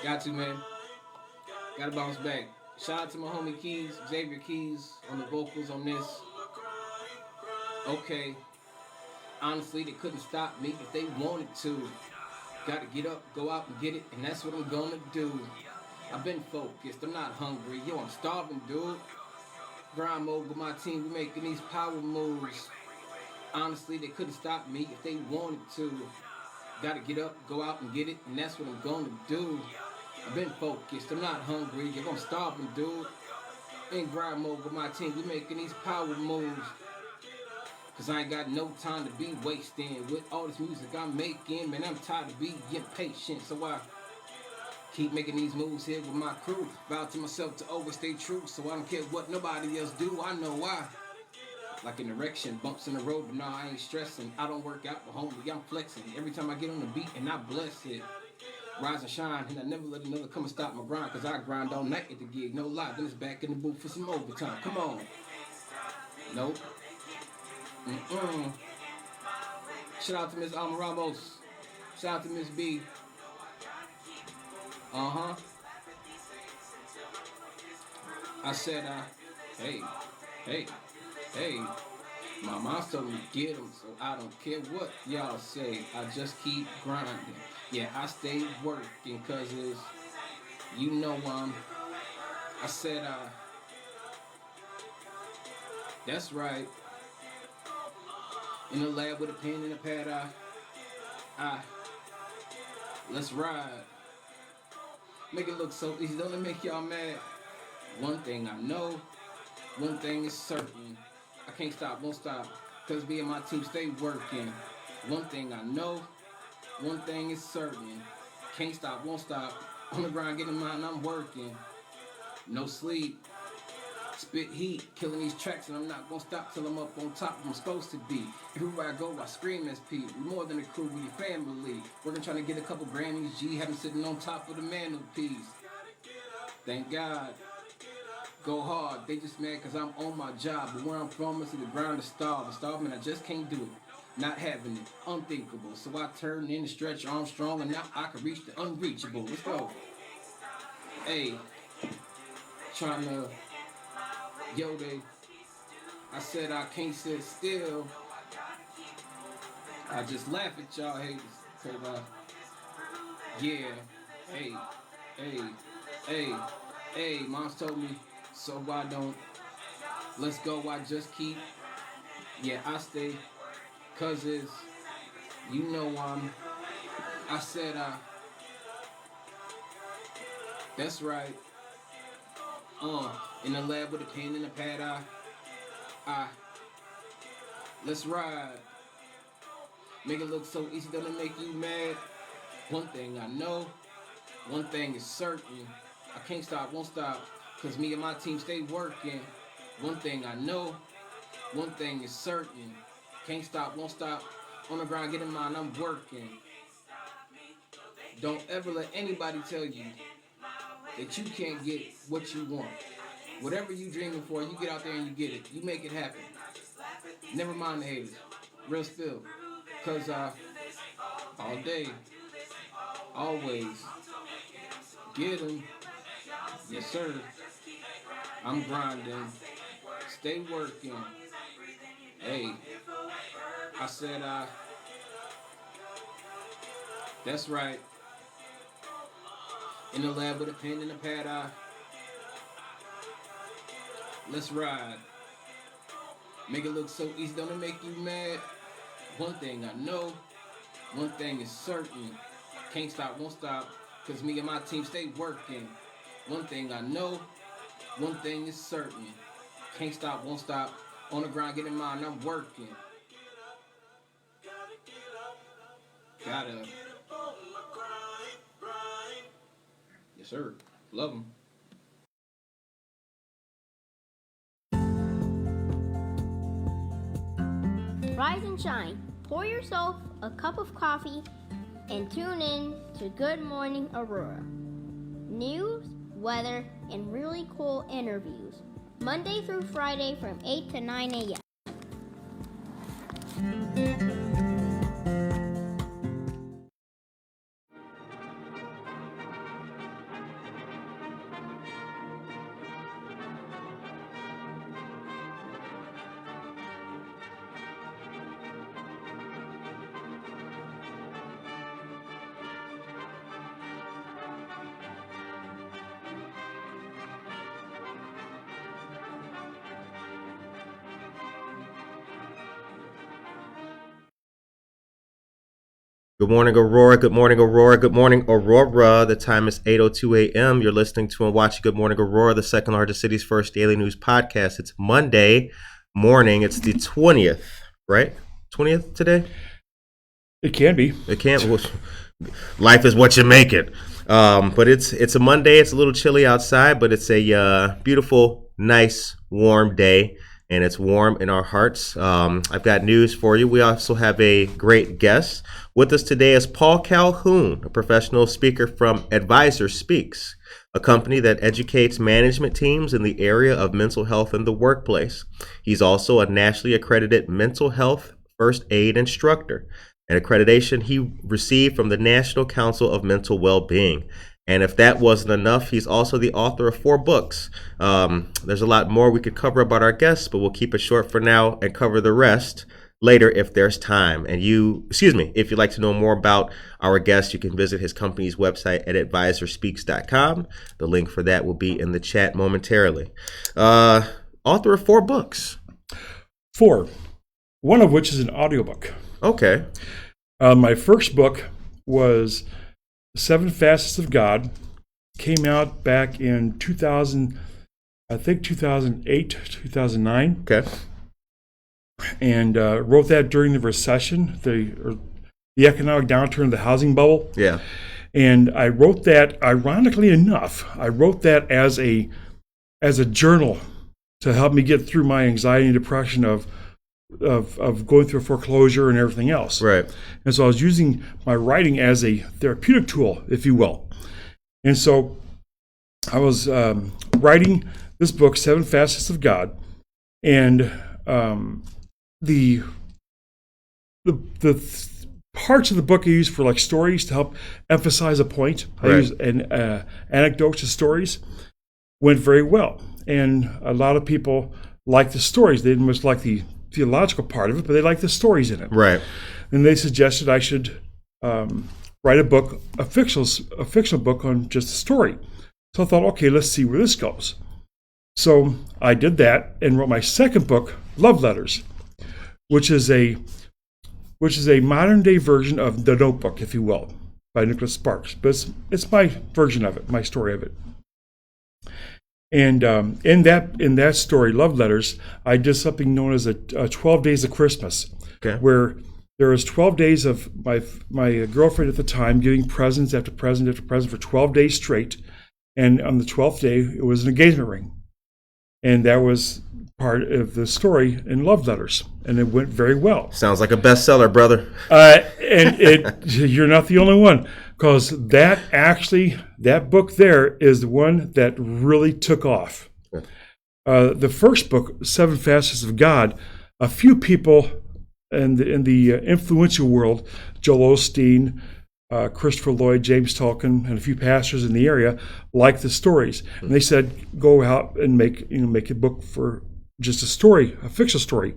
Got to, man. Gotta bounce back. Shout out to my homie Keys, Xavier Keys, on the vocals on this. Okay. Honestly, they couldn't stop me if they wanted to. Gotta get up, go out and get it, and that's what I'm gonna do. I've been focused, I'm not hungry. Yo, I'm starving, dude. Grind mode with my team, we making these power moves. Honestly, they couldn't stop me if they wanted to. Gotta get up, go out and get it, and that's what I'm gonna do. I've been focused, I'm not hungry. You're gonna starve me, dude. In grind mode with my team, we making these power moves. Cause I ain't got no time to be wasting. With all this music I'm making, man, I'm tired of being impatient. So I keep making these moves here with my crew. Vow to myself to always stay true. So I don't care what nobody else do, I know why. Like an erection, bumps in the road, but no, I ain't stressing. I don't work out, but homie, I'm flexing. Every time I get on the beat and I bless it. Rise and shine, and I never let another come and stop my grind. Cause I grind all night at the gig, no lie. Then it's back in the booth for some overtime, come on. Nope. Shout out to Miss Alma Ramos. Shout out to Miss B. I said, hey. My mom told me to get them, so I don't care what y'all say. I just keep grinding. Yeah, I stay working, cause it's, you know, I said, that's right. In the lab with a pen and a pad, let's ride. Make it look so easy, don't it make y'all mad? One thing I know, one thing is certain. I can't stop, won't stop, cause me and my team stay working. One thing I know, one thing is certain. Can't stop, won't stop, on the grind, getting mine, I'm working. No sleep. Spit heat, killing these tracks, and I'm not gonna stop till I'm up on top where I'm supposed to be. Everywhere I go, I scream SP. We're more than a crew, we a family. Working trying to get a couple Grammys, G, have them sitting on top of the mantelpiece. Thank God. Go hard, they just mad cause I'm on my job. But where I'm from is the ground to starve. And starving, I just can't do it. Not having it, unthinkable. So I turn in, stretch Armstrong, and now I can reach the unreachable. Let's go. Hey, trying to... Yo, I said I can't sit still. I just laugh at y'all haters. Cause yeah, hey, mom's told me, so I don't. Let's go, I just keep. Yeah, I stay. Cause it's, you know, I said, that's right. In the lab with a pen and a pad, let's ride. Make it look so easy, don't it make you mad? One thing I know, one thing is certain. I can't stop, won't stop, cause me and my team stay working. One thing I know, one thing is certain. Can't stop, won't stop, on the grind, getting mine, I'm working. Don't ever let anybody tell you that you can't get what you want. Whatever you dreaming for, you get out there and you get it. You make it happen. Never mind the haters. Real spill. Cause all day, always, get 'em. Yes sir. I'm grinding. Stay working. Hey, I said that's right. In the lab with a pen and a pad, let's ride. Make it look so easy, don't it make you mad? One thing I know, one thing is certain. Can't stop, won't stop, cause me and my team stay working. One thing I know, one thing is certain. Can't stop, won't stop, on the grind, getting mine, I'm working. Gotta. Yes sir, love 'em. Rise and shine. Pour yourself a cup of coffee and tune in to Good Morning Aurora. News, weather, and really cool interviews. Monday through Friday from 8 to 9 a.m. Good morning, Aurora. Good morning, Aurora. Good morning, Aurora. The time is 8:02 a.m. You're listening to and watching Good Morning, Aurora, the second largest city's first daily news podcast. It's Monday morning. It's the 20th, right? 20th today? It can be. It can't. Life is what you make it. But it's a Monday. It's a little chilly outside, but it's a beautiful, nice, warm day. And it's warm in our hearts. I've got news for you. We also have a great guest. With us today is Paul Calhoun, a professional speaker from Advisor Speaks, a company that educates management teams in the area of mental health in the workplace. He's also a nationally accredited mental health first aid instructor, an accreditation he received from the National Council of Mental Well-Being. And if that wasn't enough, he's also the author of 4 books. There's a lot more we could cover about our guests, but we'll keep it short for now and cover the rest later if there's time. And if you'd like to know more about our guest, you can visit his company's website at advisorspeaks.com. The link for that will be in the chat momentarily. Author of 4 books. 4, one of which is an audiobook. Okay. My first book was 7 Facets of God. Came out back in 2008, 2009. Okay. And wrote that during the recession, the economic downturn, the housing bubble. Yeah. And I wrote that, ironically enough, as a journal to help me get through my anxiety and depression of going through foreclosure and everything else. Right. And so I was using my writing as a therapeutic tool, if you will. And so I was writing this book, 7 Facets of God, and the parts of the book I use for like stories to help emphasize a point. Right. I use anecdotes to stories. Went very well, and a lot of people like the stories. They didn't much like the theological part of it, but they like the stories in it. Right. And they suggested I should write a fictional book on just a story. So I thought, okay, let's see where this goes. So I did that and wrote my second book, Love Letters, which is a modern day version of The Notebook, if you will, by Nicholas Sparks. But it's my version of it, my story of it. And in that story, Love Letters, I did something known as a 12 Days of Christmas, Okay. where there was 12 days of my girlfriend at the time giving presents after present after present for 12 days straight. And on the 12th day, it was an engagement ring. And that was part of the story in Love Letters. And it went very well. Sounds like a bestseller, brother. You're not the only one, because that book there is the one that really took off. The first book, 7 Facets of God, a few people in the influential world, Joel Osteen, Christopher Lloyd, James Tolkien, and a few pastors in the area liked the stories, and they said, "Go out and make a book for just a story, a fictional story."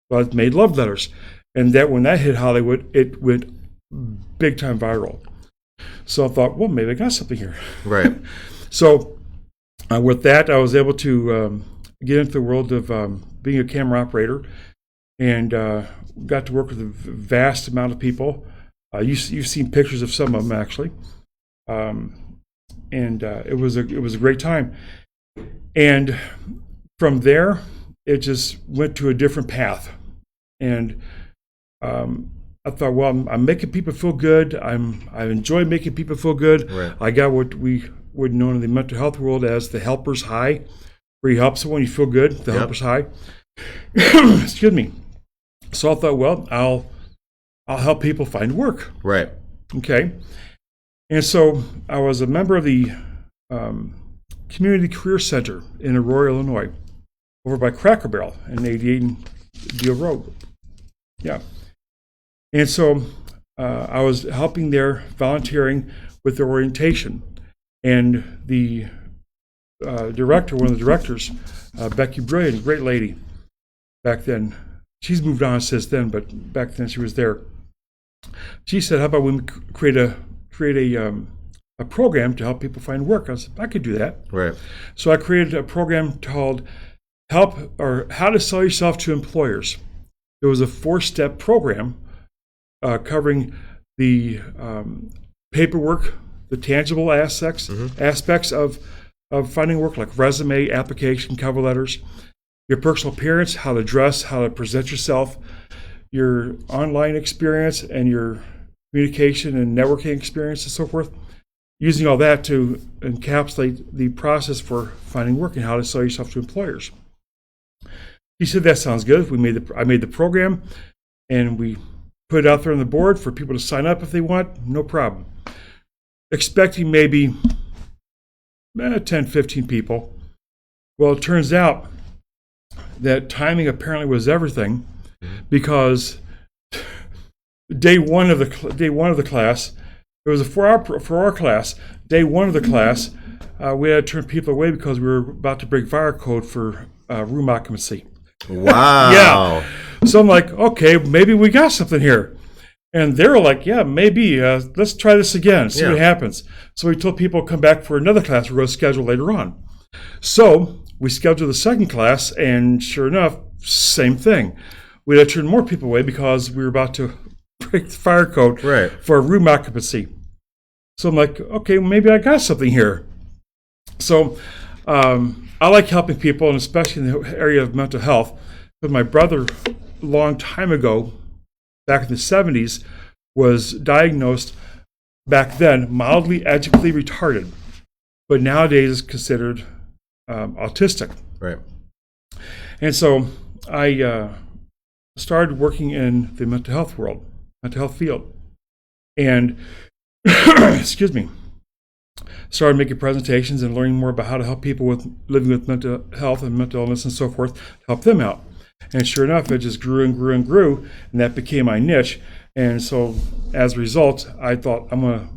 Well, it made Love Letters, and that when that hit Hollywood, it went big time viral. So I thought, well, maybe I got something here. Right. So with that, I was able to get into the world of being a camera operator, and got to work with a vast amount of people. You've seen pictures of some of them, actually, and it was a great time. And from there, it just went to a different path. And I thought, well, I'm making people feel good. I enjoy making people feel good. Right. I got what we would know in the mental health world as the helper's high, where you help someone, you feel good. The helper's high. Excuse me. So I thought, well, I'll help people find work. Right. Okay. And so I was a member of the Community Career Center in Aurora, Illinois, over by Cracker Barrel in 88 and Deal Road. Yeah. And so I was helping there, volunteering with the orientation. And the director, one of the directors, Becky Brilliant, great lady back then. She's moved on since then, but back then she was there. She said, "How about we create a program to help people find work?" I said, "I could do that." Right. So I created a program called How to Sell Yourself to Employers. It was a 4-step program covering the paperwork, the tangible aspects of finding work, like resume, application, cover letters, your personal appearance, how to dress, how to present yourself, your online experience, and your communication and networking experience and so forth, using all that to encapsulate the process for finding work and how to sell yourself to employers. He said, that sounds good. I made the program, and we put it out there on the board for people to sign up if they want, no problem. Expecting maybe 10, 15 people. Well, it turns out that timing apparently was everything, because day one of the class, it was a 4-hour class. Day one of the class, we had to turn people away because we were about to break fire code for room occupancy. Wow. Yeah. So I'm like, okay, maybe we got something here. And they were like, yeah, maybe. Let's try this again, see what happens. So we told people to come back for another class we're going to schedule later on. So we scheduled the second class, and sure enough, same thing. We had to turn more people away because we were about to break the fire code for room occupancy. So I'm like, okay, maybe I got something here. So I like helping people, and especially in the area of mental health. But my brother, a long time ago, back in the 70s, was diagnosed back then mildly educationally retarded, but nowadays is considered autistic. Right. And so I started working in the mental health field, and excuse me, started making presentations and learning more about how to help people with living with mental health and mental illness and so forth, to help them out. And sure enough, it just grew and grew and grew, and that became my niche. And so as a result, I thought, I'm going to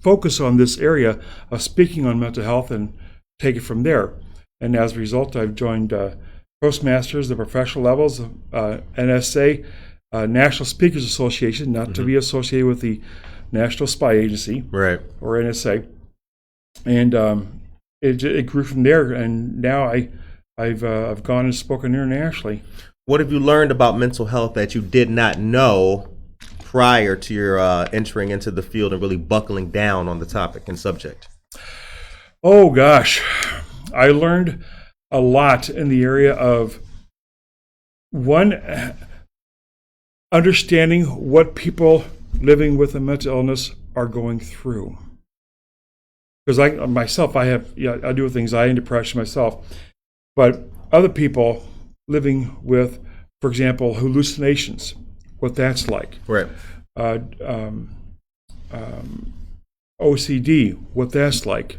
focus on this area of speaking on mental health and take it from there. And as a result, I've joined Toastmasters, the professional levels, NSA, National Speakers Association, not to be associated with the National Spy Agency, or NSA. And it grew from there, and now I've gone and spoken internationally. What have you learned about mental health that you did not know prior to your entering into the field and really buckling down on the topic and subject? Oh gosh, I learned a lot in the area of, one, understanding what people living with a mental illness are going through. Because I deal with anxiety and depression myself, but other people living with, for example, hallucinations, what that's like. Right. OCD, what that's like.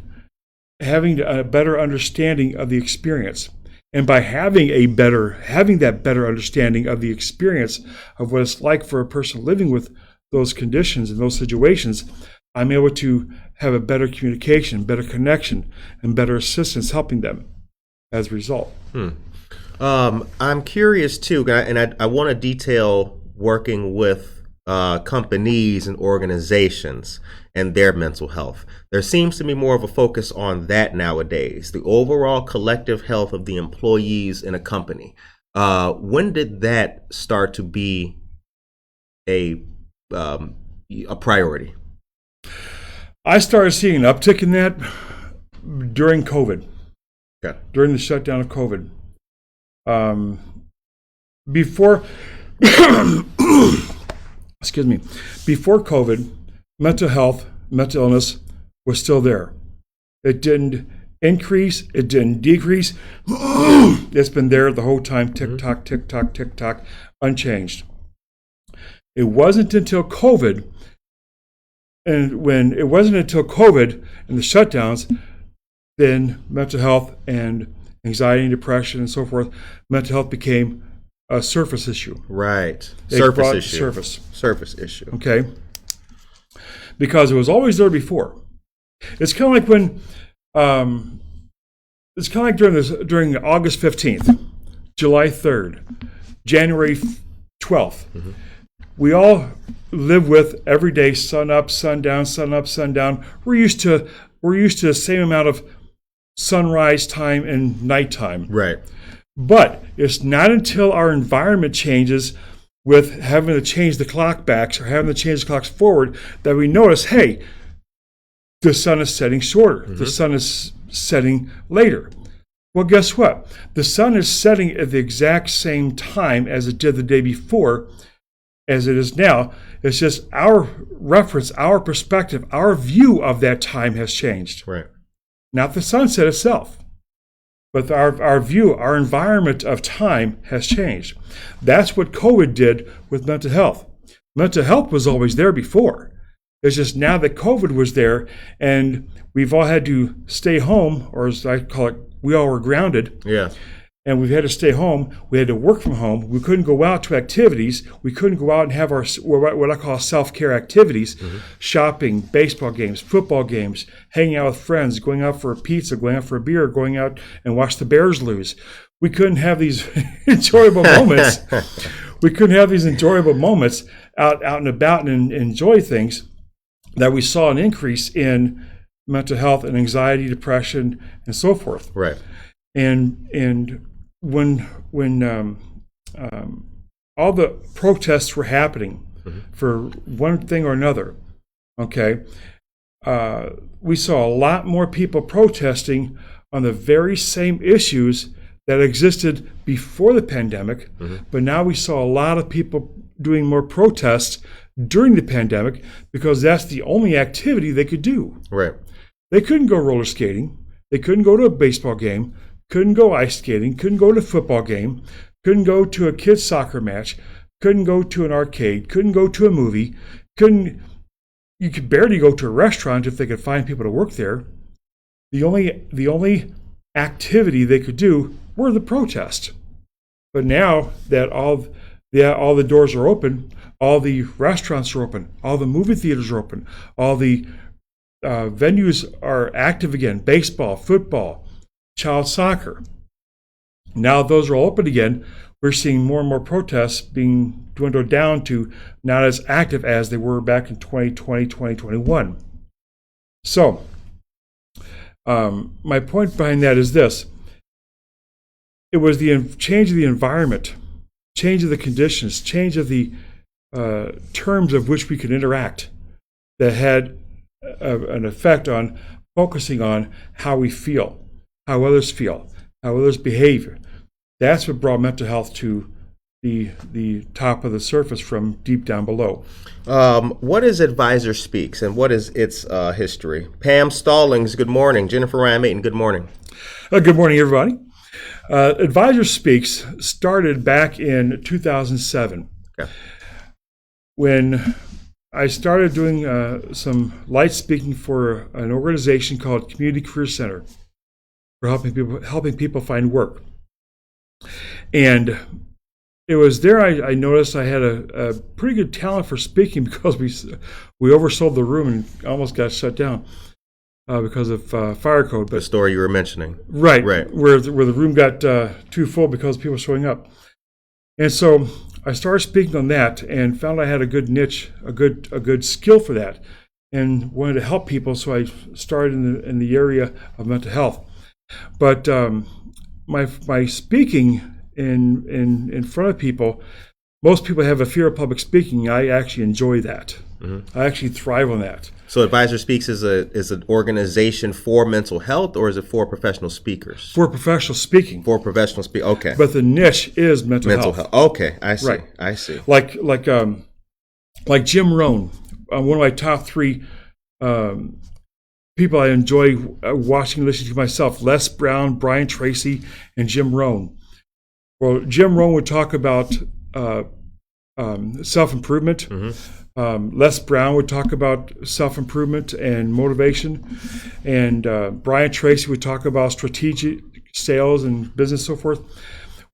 Having a better understanding of the experience. And by having that better understanding of the experience of what it's like for a person living with those conditions and those situations, I'm able to have a better communication, better connection, and better assistance helping them as a result. I'm curious too, and I want to detail working with companies and organizations and their mental health. There seems to be more of a focus on that nowadays, the overall collective health of the employees in a company. When did that start to be a priority? I started seeing an uptick in that during COVID. Okay. During the shutdown of COVID. Before COVID, mental health, mental illness was still there. It didn't increase, it didn't decrease. It's been there the whole time, tick tock, tick tock, tick tock, unchanged. It wasn't until COVID, and when it wasn't until COVID and the shutdowns, then mental health and anxiety and depression and so forth, mental health became a surface issue. Right. Surface issue. Okay. Because it was always there before. It's kind of like when, during August 15th, July 3rd, January 12th. We all live with every day, sun up, sun down, sun up, sun down. We're used to the same amount of sunrise time and nighttime. Right. But it's not until our environment changes with having to change the clock backs or having to change the clocks forward that we notice, hey, the sun is setting shorter. The sun is setting later. Well, guess what? The sun is setting at the exact same time as it did the day before as it is now. It's just our reference, our perspective, our view of that time has changed. Right. Not the sunset itself, but our view, our environment of time has changed. That's what COVID did with mental health. Mental health was always there before. It's just now that COVID was there and we've all had to stay home, or as I call it, we all were grounded. Yeah. And we've had to stay home. We had to work from home. We couldn't go out to activities. We couldn't go out and have our what I call self-care activities, shopping, baseball games, football games, hanging out with friends, going out for a pizza, going out for a beer, going out and watch the Bears lose. We couldn't have these enjoyable moments. We couldn't have these enjoyable moments out and about and enjoy things that we saw an increase in mental health and anxiety, depression, and so forth. Right. And when all the protests were happening for one thing or another, okay, we saw a lot more people protesting on the very same issues that existed before the pandemic, but now we saw a lot of people doing more protests during the pandemic because that's the only activity they could do. Right. They couldn't go roller skating. They couldn't go to a baseball game. Couldn't go ice skating, couldn't go to a football game, couldn't go to a kids' soccer match, couldn't go to an arcade, couldn't go to a movie, you could barely go to a restaurant if they could find people to work there. The only activity they could do were the protests. But now that all the doors are open, all the restaurants are open, all the movie theaters are open, all the venues are active again, baseball, football, child soccer. Now those are all open again. We're seeing more and more protests being dwindled down to not as active as they were back in 2020, 2021. So, my point behind that is this. It was the change of the environment, change of the conditions, change of the terms of which we could interact that had an effect on focusing on how we feel, how others feel, how others behave. That's what brought mental health to the top of the surface from deep down below. What is Advisor Speaks and what is its history? Pam Stallings, good morning. Jennifer Ryan Mayton, good morning. Good morning, everybody. Advisor Speaks started back in 2007 when I started doing some light speaking for an organization called Community Career Center for helping people find work. And it was there I noticed I had a pretty good talent for speaking because we oversold the room and almost got shut down because of fire code. The story you were mentioning. Right. Where the room got too full because people were showing up. And so I started speaking on that and found I had a good niche, a good skill for that, and wanted to help people. So I started in the area of mental health. But my speaking in front of people, most people have a fear of public speaking. I actually enjoy that. I actually thrive on that. So Advisor Speaks is an organization for mental health, or is it for professional speakers? For professional speaking. For professional speak. Okay. But the niche is mental health. Okay, I see. Right. I see. Like Jim Rohn, one of my top three people I enjoy watching and listening to myself: Les Brown, Brian Tracy, and Jim Rohn. Well, Jim Rohn would talk about self-improvement. Les Brown would talk about self-improvement and motivation. And Brian Tracy would talk about strategic sales and business, so forth.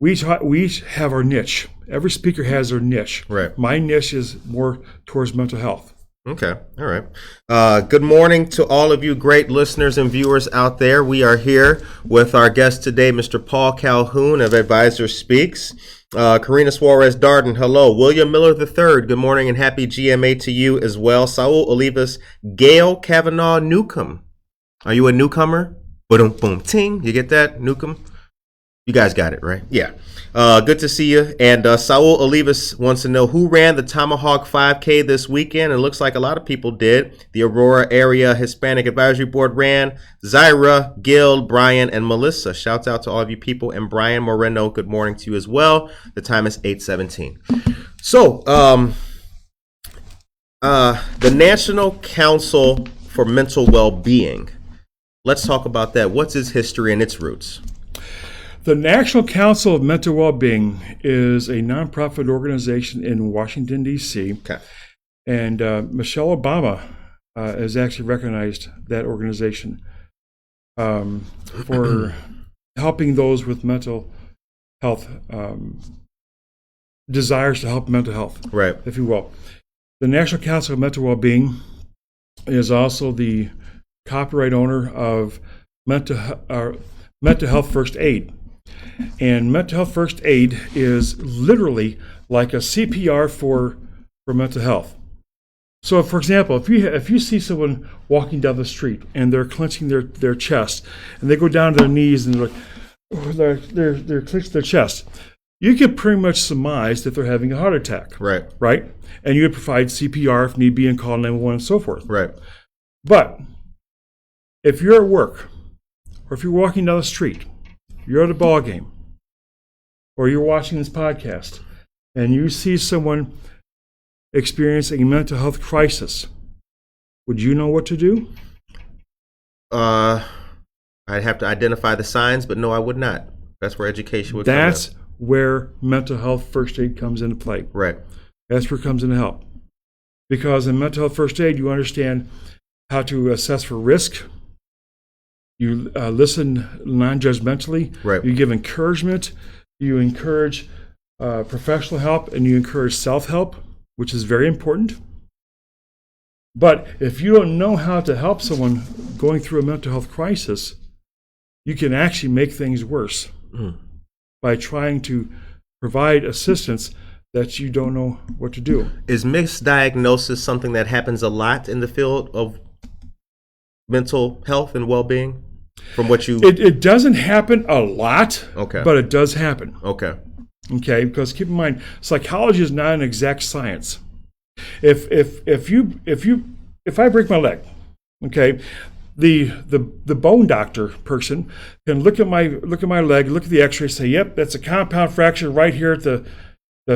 We each have our niche. Every speaker has their niche. Right. My niche is more towards mental health. Okay. All right. Good morning to all of you great listeners and viewers out there. We are here with our guest today, Mr. Paul Calhoun of Advisor Speaks. Karina Suarez Darden, hello. William Miller III, good morning and happy GMA to you as well. Saul Olivas, Gail Kavanaugh Newcomb. Are you a newcomer? Boom, boom, ting. You get that, Newcomb? You guys got it, right? Yeah. Good to see you. And Saul Olivas wants to know who ran the Tomahawk 5K this weekend. It looks like a lot of people did. The Aurora Area Hispanic Advisory Board ran. Zyra, Gil, Brian, and Melissa. Shouts out to all of you people. And Brian Moreno, good morning to you as well. The time is 8:17. So, the National Council for Mental Well-Being. Let's talk about that. What's its history and its roots? The National Council of Mental Well-Being is a nonprofit organization in Washington, D.C. Okay. And Michelle Obama has actually recognized that organization for helping those with mental health, desires to help mental health, Right. if you will. The National Council of Mental Well-Being is also the copyright owner of Mental Health First Aid. And mental health first aid is literally like a CPR for mental health. So, for example, if you see someone walking down the street and they're clenching their chest and they go down to their knees and they're clenching their chest, you can pretty much surmise that they're having a heart attack. Right. Right? And you would provide CPR if need be and call 911 and so forth. Right. But if you're at work or if you're walking down the street, you're at a ball game, or you're watching this podcast, and you see someone experiencing a mental health crisis, would you know what to do? I'd have to identify the signs, but no, I would not. That's where education would come in. That's where mental health first aid comes into play. Right. That's where it comes into help. Because in mental health first aid, you understand how to assess for risk. You listen non-judgmentally. Right. You give encouragement. You encourage professional help, and you encourage self-help, which is very important. But if you don't know how to help someone going through a mental health crisis, you can actually make things worse by trying to provide assistance that you don't know what to do. Is misdiagnosis something that happens a lot in the field of mental health and well-being? From what you... It doesn't happen a lot, Okay. but it does happen. Okay. Okay, because keep in mind, psychology is not an exact science. If I break my leg, okay, the bone doctor person can look at my leg, look at the X-ray, say, yep, that's a compound fracture right here at the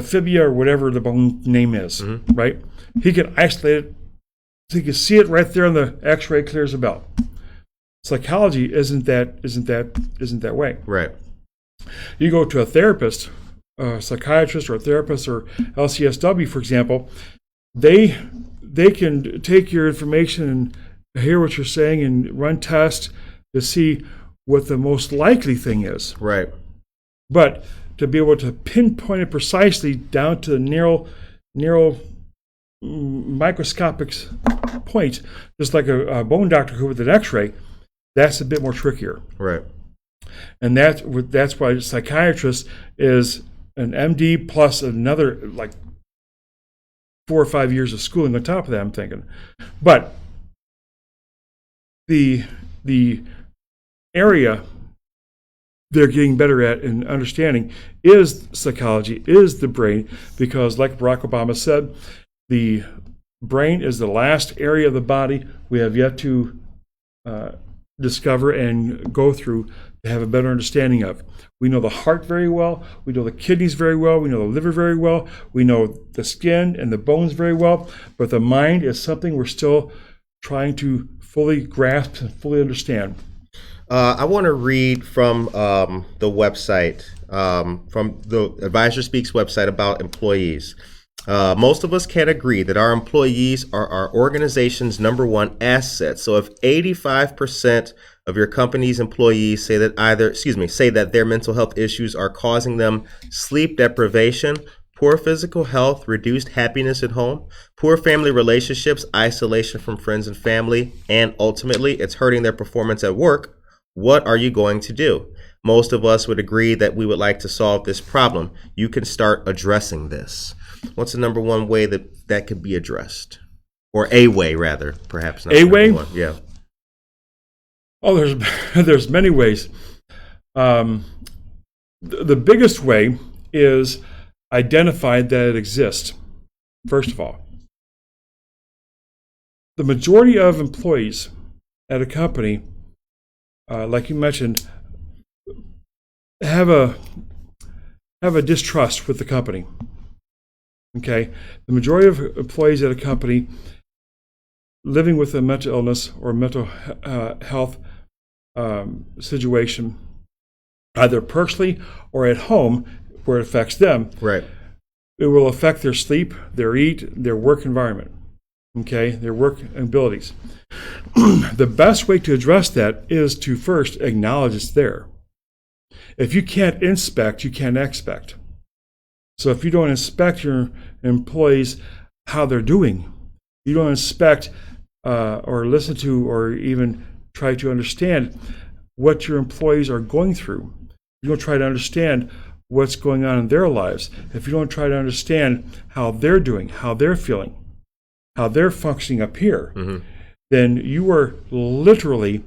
fibula or whatever the bone name is, right? He can isolate it, so he can see it right there on the X-ray, clears the belt. Psychology isn't that way. Right. You go to a therapist, a psychiatrist or a therapist or LCSW, for example, they can take your information and hear what you're saying and run tests to see what the most likely thing is. Right. But to be able to pinpoint it precisely down to the narrow microscopic point, just like a bone doctor could with an X-ray, that's a bit more trickier. Right. And that's why a psychiatrist is an MD plus another like 4 or 5 years of schooling on top of that, I'm thinking. But the area they're getting better at and understanding is psychology, is the brain, because like Barack Obama said, the brain is the last area of the body we have yet to discover and go through to have a better understanding of. We know the heart very well, we know the kidneys very well, we know the liver very well, we know the skin and the bones very well, but the mind is something we're still trying to fully grasp and fully understand. I want to read from the website, from the Advisor Speaks website about employees. Most of us can agree that our employees are our organization's number one asset. So if 85% of your company's employees say that their mental health issues are causing them sleep deprivation, poor physical health, reduced happiness at home, poor family relationships, isolation from friends and family, and ultimately it's hurting their performance at work, what are you going to do? Most of us would agree that we would like to solve this problem. You can start addressing this. What's the number one way that could be addressed? Or a way, rather, perhaps. Not A way? one. Yeah. Oh, there's many ways. the biggest way is identify that it exists. First of all, the majority of employees at a company, like you mentioned, have a distrust with the company. Okay, the majority of employees at a company living with a mental illness or mental health situation, either personally or at home, where it affects them. Right. It will affect their sleep, their eat, their work environment. Okay, their work abilities. The best way to address that is to first acknowledge it's there. If you can't inspect, you can't expect. So if you don't inspect your employees, how they're doing, you don't inspect or listen to or even try to understand what your employees are going through. You don't try to understand what's going on in their lives. If you don't try to understand how they're doing, how they're feeling, how they're functioning up here, then you are literally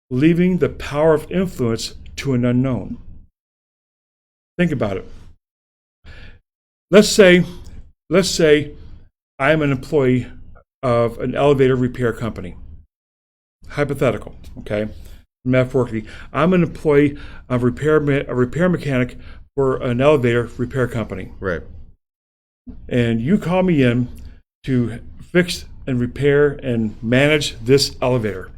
leaving the power of influence to an unknown. Think about it. Let's say I'm an employee of an elevator repair company. Hypothetical, okay? Metaphorically, I'm an employee of a repair mechanic for an elevator repair company. Right. And you call me in to fix and repair and manage this elevator.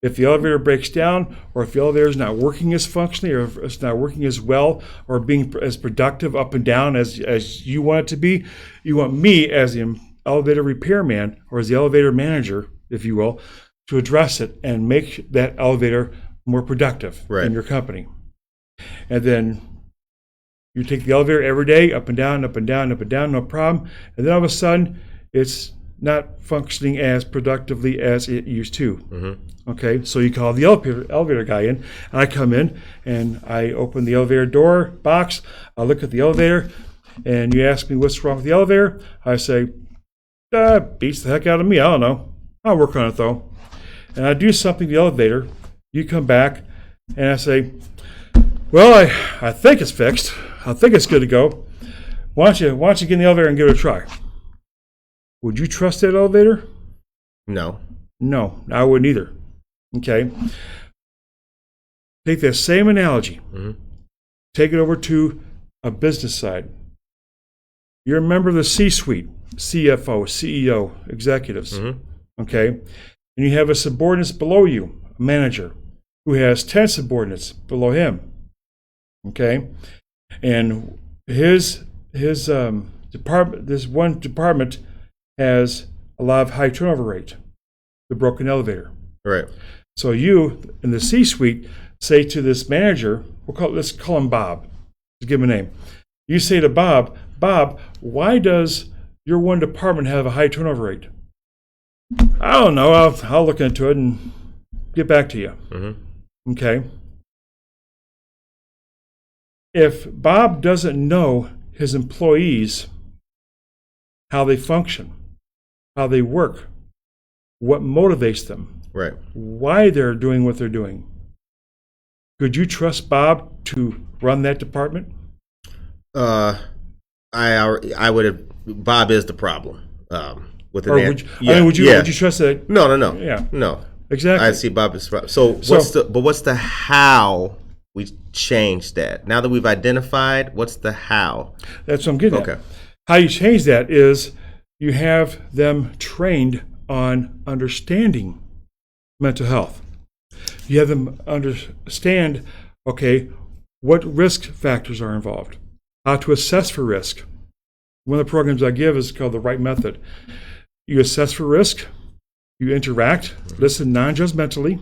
If the elevator breaks down, or if the elevator is not working as functionally, or if it's not working as well, or being as productive up and down as you want it to be, you want me as the elevator repairman, or as the elevator manager, if you will, to address it and make that elevator more productive in your company. And then you take the elevator every day, up and down, up and down, up and down, no problem. And then all of a sudden, it's not functioning as productively as it used to. Okay, so you call the elevator guy in, and I come in and I open the elevator door box. I look at the elevator, and you ask me what's wrong with the elevator. I say, beats the heck out of me. I don't know. I'll work on it though. And I do something to the elevator. You come back, and I say, well, I think it's fixed. I think it's good to go. Why don't you get in the elevator and give it a try? Would you trust that elevator? No. No, I wouldn't either. Okay. Take that same analogy. Take it over to a business side. You're a member of the C-suite, CFO, CEO, executives. Okay. And you have a subordinate below you, a manager, who has 10 subordinates below him. Okay. And his department, this one department, has a lot of high turnover rate, the broken elevator. Right. So you, in the C-suite, say to this manager, let's call him Bob, to give him a name. You say to Bob, why does your one department have a high turnover rate? I don't know, I'll look into it and get back to you. Okay. If Bob doesn't know his employees, how they function, how they work, what motivates them, why they're doing what they're doing, could you trust Bob to run that department? I would have. Bob is the problem. Would you trust that? No. Yeah. No. Exactly. I see Bob is the problem. So what's the how we change that? Now that we've identified, what's the how? That's what I'm getting at. Okay. How you change that is you have them trained on understanding mental health. You have them understand, okay, what risk factors are involved, how to assess for risk. One of the programs I give is called the right method. You assess for risk, you interact, listen non-judgmentally,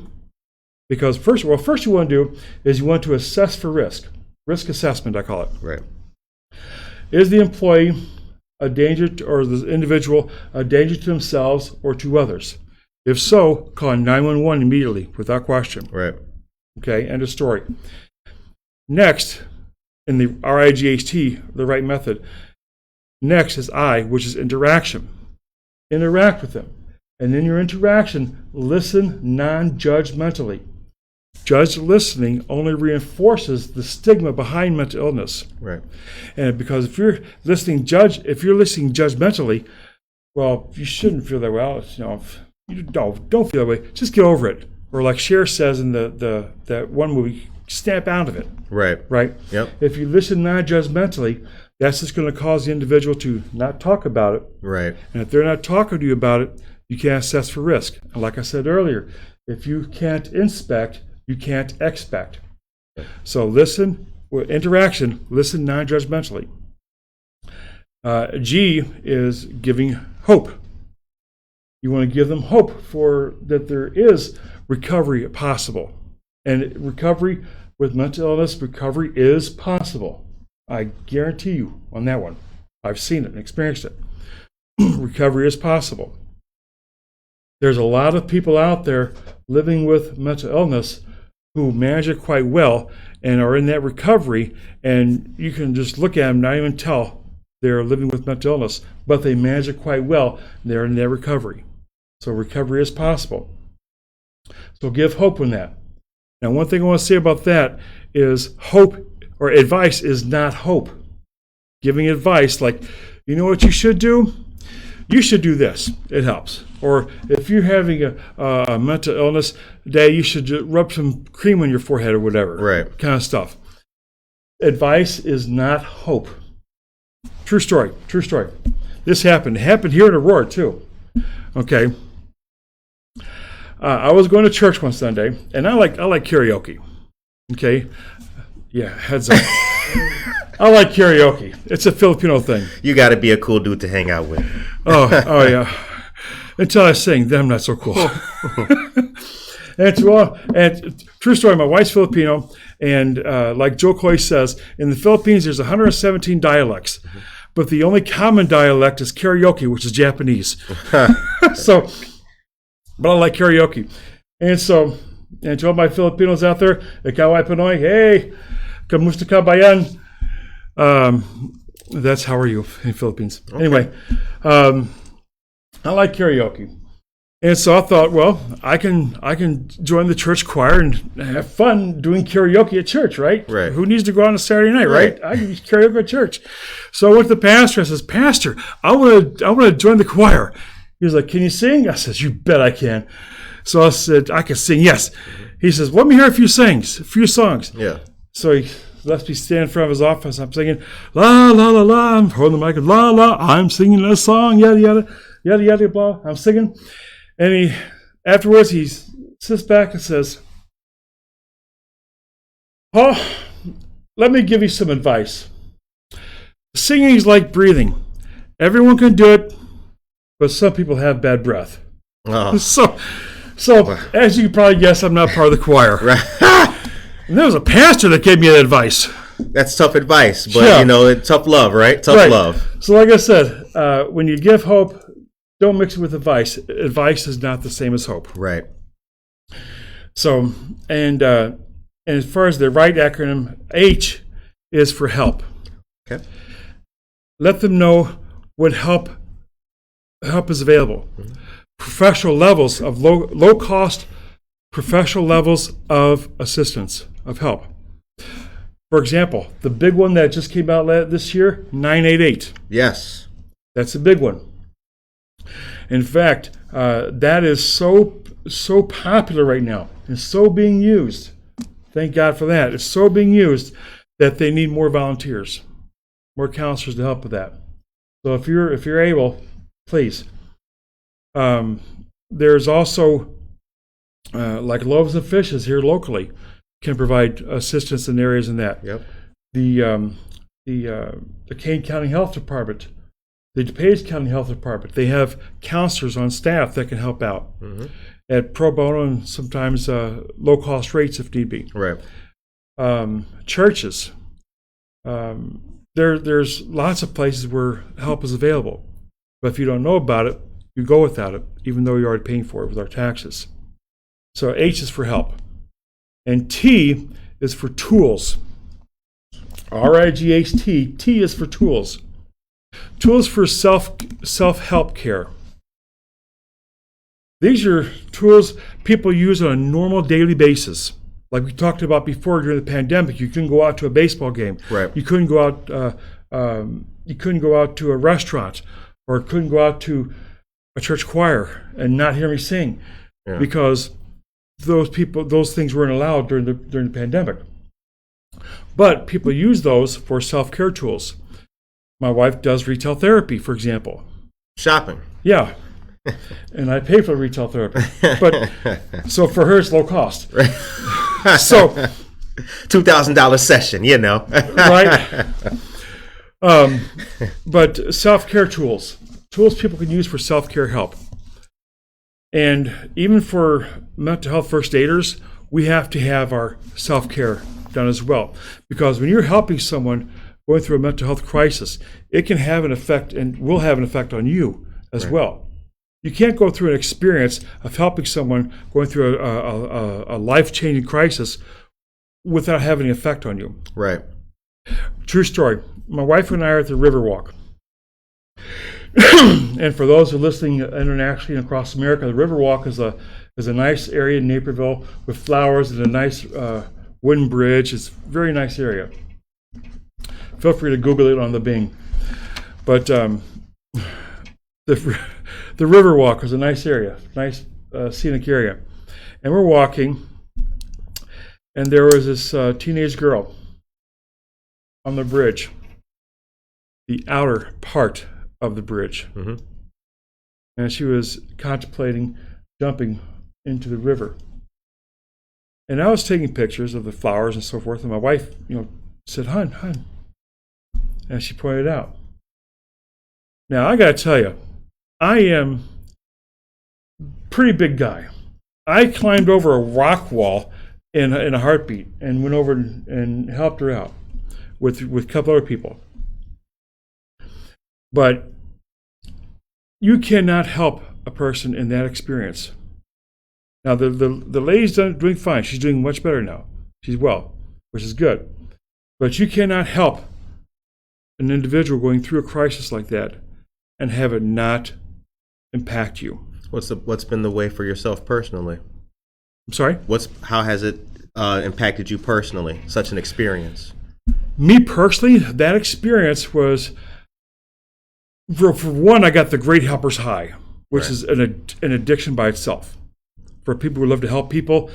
because first you want to do is you want to assess for risk assessment, I call it. Right. Is the employee a danger or the individual a danger to themselves or to others? If so, call 911 immediately without question. Right. Okay, end of story. Next, in the RIGHT, the right method, next is I, which is interaction. Interact with them. And in your interaction, listen non-judgmentally. Judged listening only reinforces the stigma behind mental illness. Right. And because if you're listening judgmentally, well, you shouldn't feel that way. Well, you don't feel that way. Just get over it. Or like Cher says in that one movie, snap out of it. Right. Right? Yep. If you listen non-judgmentally, that's just going to cause the individual to not talk about it. Right. And if they're not talking to you about it, you can't assess for risk. And like I said earlier, if you can't inspect, you can't expect. So listen, interaction, listen non-judgmentally. G is giving hope. You want to give them hope for that there is recovery possible. And recovery with mental illness, recovery is possible. I guarantee you on that one. I've seen it and experienced it. Recovery is possible. There's a lot of people out there living with mental illness who manage it quite well and are in that recovery, and you can just look at them, not even tell they're living with mental illness, but they manage it quite well. They're in their recovery. So recovery is possible. So give hope in that. Now, one thing I want to say about that is hope or advice is not hope. Giving advice like, you know what you should do? You should do this. It helps. Or if you're having a mental illness day, you should rub some cream on your forehead or whatever. Right. Kind of stuff. Advice is not hope. True story. True story. This happened. It happened here in Aurora, too. Okay. I was going to church one Sunday, and I like karaoke. Okay. Yeah, heads up. I like karaoke. It's a Filipino thing. You got to be a cool dude to hang out with. Oh yeah. Until I sing, then I'm not so cool. And true story, my wife's Filipino, and like Joe Coy says, in the Philippines there's 117 dialects, but the only common dialect is karaoke, which is Japanese. So, but I like karaoke. And so, and to all my Filipinos out there, ikaw ay Pinoy, hey, kamusta ka bayan? That's how are you in Philippines. Okay. Anyway, I like karaoke. And so I thought, well, I can join the church choir and have fun doing karaoke at church, right? Right. Who needs to go on a Saturday night, right? I can karaoke at church. So I went to the pastor. I says, Pastor, I want to join the choir. He was like, can you sing? I says, you bet I can. So I said, I can sing, yes. He says, let me hear a few songs. Yeah. So he lets me stand in front of his office. I'm singing, la, la, la, la. I'm holding the mic, la, la. I'm singing a song, yada, yada, yada, yada, blah. I'm singing. And afterwards, he sits back and says, Paul, let me give you some advice. Singing is like breathing. Everyone can do it, but some people have bad breath. Oh. So as you can probably guess, I'm not part of the choir. Right. And there was a pastor that gave me that advice. That's tough advice, but Yeah. it's tough love, right? Tough love. So like I said, when you give hope, don't mix it with advice. Advice is not the same as hope. Right. So, and as far as the right acronym, H is for help. Okay. Let them know what help is available. Mm-hmm. Professional levels of low cost, professional levels of assistance, of help. For example, the big one that just came out this year, 988. Yes. That's a big one. In fact, that is so popular right now and so being used. Thank God for that. It's so being used that they need more volunteers, more counselors to help with that. So if you're able, please. There's also like Loaves and Fishes here locally can provide assistance in areas in that. Yep. The Kane County Health Department, the DuPage County Health Department, they have counselors on staff that can help out at pro bono and sometimes low-cost rates if need be. Right. Churches. There's lots of places where help is available. But if you don't know about it, you go without it, even though you're already paying for it with our taxes. So H is for help. And T is for tools. R-I-G-H-T. T is for tools. Tools for self-help care. These are tools people use on a normal daily basis, Like we talked about before, during the pandemic, you couldn't go out to a baseball game. Right. You couldn't go out. You couldn't go out to a restaurant, or couldn't go out to a church choir and not hear me sing, because those things weren't allowed during the pandemic. But people use those for self-care tools. My wife does retail therapy, for example. Shopping. Yeah. And I pay for retail therapy. But so for her, it's low cost. So $2,000 session, right? But self-care tools people can use for self-care help. And even for mental health first aiders, we have to have our self-care done as well. Because when you're helping someone going through a mental health crisis, it can have an effect and will have an effect on you as well. You can't go through an experience of helping someone going through a life-changing crisis without having an effect on you. Right. True story. My wife and I are at the Riverwalk. And for those who are listening internationally and across America, the Riverwalk is a nice area in Naperville with flowers and a nice wooden bridge. It's a very nice area. Feel free to Google it on the Bing. But the Riverwalk is a nice area, nice scenic area. And we're walking, and there was this teenage girl on the bridge, the outer part of the bridge. Mm-hmm. And she was contemplating jumping into the river. And I was taking pictures of the flowers and so forth, and my wife, said, "Hun." And she pointed out. Now, I got to tell you, I am a pretty big guy. I climbed over a rock wall in a heartbeat and went over and helped her out with a couple other people. But you cannot help a person in that experience. Now, the lady's doing fine. She's doing much better now. She's well, which is good. But you cannot help an individual going through a crisis like that and have it not impact you. What's been the way for yourself personally? I'm sorry? How has it impacted you personally, such an experience? Me personally, that experience was, for one, I got the Great Helper's High, which is an addiction by itself. For people who love to help people,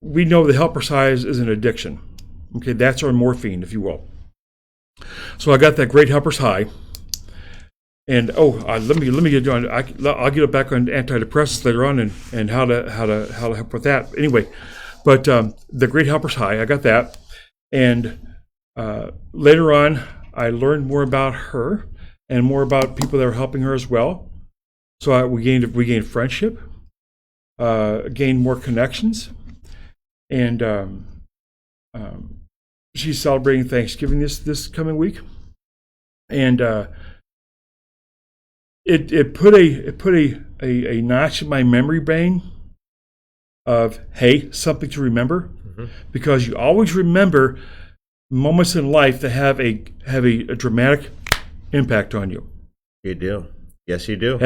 we know the Helper's High is an addiction. Okay, that's our morphine, if you will. So I got that Great Helper's High, and let me get on. I'll get back on antidepressants later on and how to help with that. Anyway, but the Great Helper's High, I got that, and later on I learned more about her and more about people that were helping her as well. So we gained friendship, gained more connections, and she's celebrating Thanksgiving this coming week, and it put a notch in my memory brain of, hey, something to remember, because you always remember moments in life that have a dramatic impact on you. You do. Yes, you do.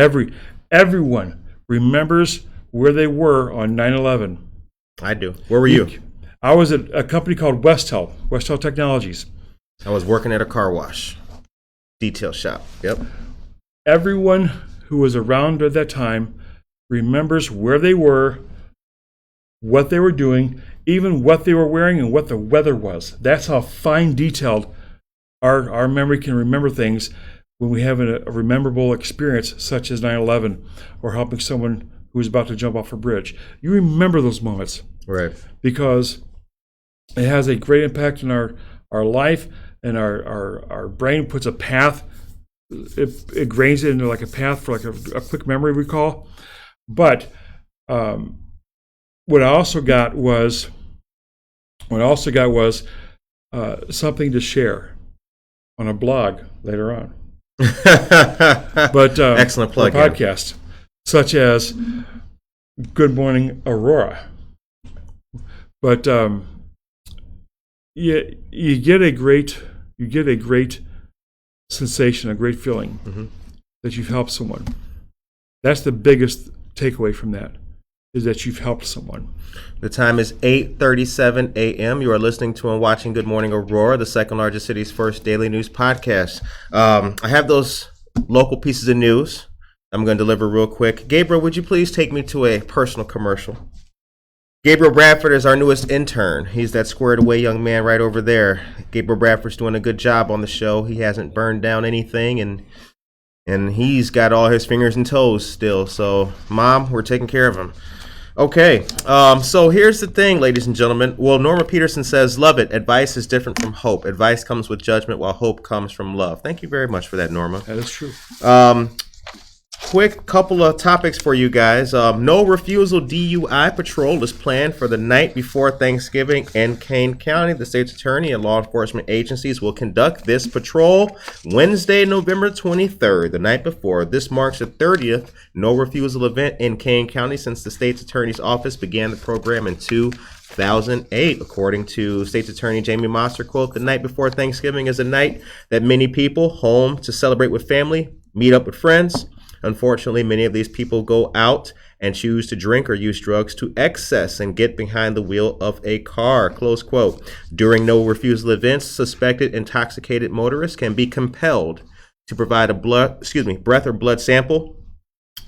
Everyone remembers where they were on 9/11. I do. Where were you? I was at a company called Westel Technologies. I was working at a car wash detail shop. Yep. Everyone who was around at that time remembers where they were, what they were doing, even what they were wearing and what the weather was. That's how fine detailed our memory can remember things when we have a rememberable experience such as 9/11 or helping someone who was about to jump off a bridge. You remember those moments. Right. Because it has a great impact on our life, and our brain puts a path. It grains it into like a path for like a quick memory recall. But what I also got was something to share on a blog later on. But excellent plug. Podcast such as Good Morning Aurora. But you get a great sensation, a great feeling that you've helped someone. That's the biggest takeaway from that. is that you've helped someone. The time is 8:37 a.m. You are listening to and watching Good Morning Aurora, the second largest city's first daily news podcast. I have those local pieces of news I'm going to deliver real quick. Gabriel, would you please take me to a personal commercial? Gabriel Bradford is our newest intern. He's that squared away young man right over there. Gabriel Bradford's doing a good job on the show. He hasn't burned down anything, and he's got all his fingers and toes still. So, Mom, we're taking care of him. Okay, so here's the thing, ladies and gentlemen. Well, Norma Peterson says, love it. Advice is different from hope. Advice comes with judgment while hope comes from love. Thank you very much for that, Norma. That is true. Quick couple of topics for you guys. No refusal DUI patrol is planned for the night before Thanksgiving in Kane County. The state's attorney and law enforcement agencies will conduct this patrol Wednesday, November 23rd, the night before. This marks the 30th no refusal event in Kane County since the state's attorney's office began the program in 2008. According to State's Attorney Jamie Mosser, quote, the night before Thanksgiving is a night that many people home to celebrate with family, meet up with friends. Unfortunately, many of these people go out and choose to drink or use drugs to excess and get behind the wheel of a car, close quote. During no refusal events, suspected intoxicated motorists can be compelled to provide a breath or blood sample